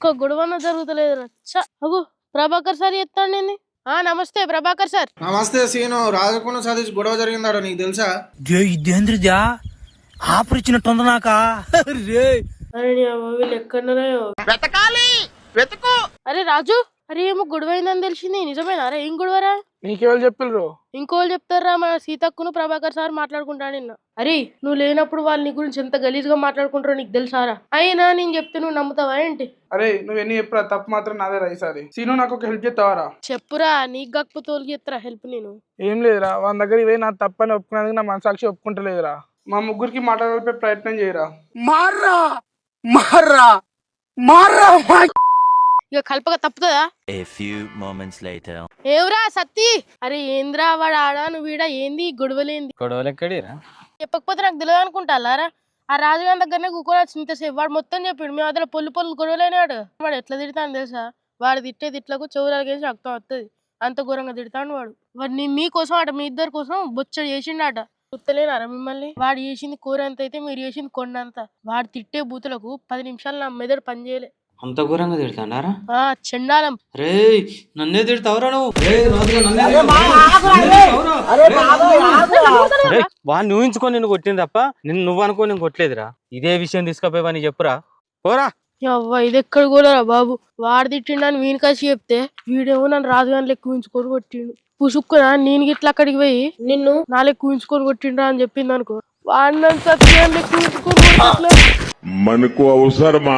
ఒక గొడవన జరుగుతలేదు అగు ప్రభాకర్ సార్ ఎత్తాండి. నమస్తే ప్రభాకర్ సార్. నమస్తే సీను. రాజకున్న సతీష్ గొడవ జరిగిందాడో నీకు తెలుసా? ఇదేంద్రజా ఆఫర్ ఇచ్చినట్టుంది నాకా. వీళ్ళు ఎక్కడున్నారో వెతకాలి. అరే రాజు, అరే ఏమో గొడవ అయిందని తెలిసింది, నిజమేనా? అరే ఏం గొడవరా? నీకెవరు చెప్పిల్రు? ఇంకోళ్ళు చెప్తారా? మన సీతక్కును ప్రభాకర్ సార్ మాట్లాడుకుంటా నిన్న. అరే నువ్వు లేనప్పుడు వాళ్ళ నీ గురించి ఎంత గలీజ్ గా మాట్లాడుకుంటారో నీకు తెలుసారా? అయినా నేను చెప్తే నువ్వు నమ్ముతావా ఏంటి? అరే నువ్వు ఎన్ని చెప్పురా, తప్పు మాత్రం నాదే రా ఈసారి. సీను నాకు ఒక హెల్ప్ చేస్తావారా? చెప్పురా, నీకు కాకపోతే తోలికి చెప్తారా హెల్ప్? నేను ఏం లేదురా, వాళ్ళ దగ్గర ఇవే నా తప్పని ఒప్పుకున్నందుకు నా మనసాక్షి ఒప్పుకుంటలేదురా. మా ముగ్గురికి మాట్లాడే ప్రయత్నం చేయరా. మార్రా మార్రా మార్రా. ఇక కల్పక తప్పుతుందా? A few moments later. ఏవరా Satti? అరే ఏంద్రా వాడు ఆడా నువ్వు వీడా, ఏంది గొడవలేంది? గొడవలు ఎక్కడిరా? చెప్పకపోతే నాకు తెలియదు అనుకుంటారా? ఆ రాజుగారి దగ్గరనే కూకోవచ్చు ఇంతసేపు. వాడు మొత్తం చెప్పిండు, మేము అదిలో పొల్లు గొడవలేనాడు. వాడు ఎట్లా తిడతాను తెలుసా? వాడు తిట్టే తిట్లకు చెవులకేసి రక్తం వస్తుంది, అంత ఘోరంగా తిడతాడు వాడు. వాడిని మీకోసం అట, మీ ఇద్దరి కోసం బొచ్చడు చేసిండట. గుర్తలేనారా మిమ్మల్ని? వాడు చేసింది కూర ఎంత అయితే మీరు చేసింది కొండంత. వాడు తిట్టే బూతులకు 10 నిమిషాలు నా మెదడు పనిచేయలే. అంత ఘోరంగా తిడతాడారా? చండాలం. రే నన్నే తిడతావురా నువ్వు? వాడిని ఊహించుకొని నిన్ను కొట్టింది తప్ప నువ్వు అనుకో నేను కొట్టలేదురా. ఇదే విషయం తీసుకపోయి చెప్పురా పోరా. అవ్వ ఇది ఎక్కడ కూడా బాబు, వాడు తిట్టిండని వీని కలిసి చెప్తే వీడేమో నన్ను రాజుగాని లెక్క ఊహించుకొని కొట్టిండు. పుసుక్కున నేను గిట్ల అక్కడికి పోయి నిన్ను నా లెక్క ఊహించుకొని కొట్టిండ్రా అని చెప్పింది అనుకో, వాడిని సత్యాన్ని లెక్క ఊహించుకొని మనకు అవసరమా?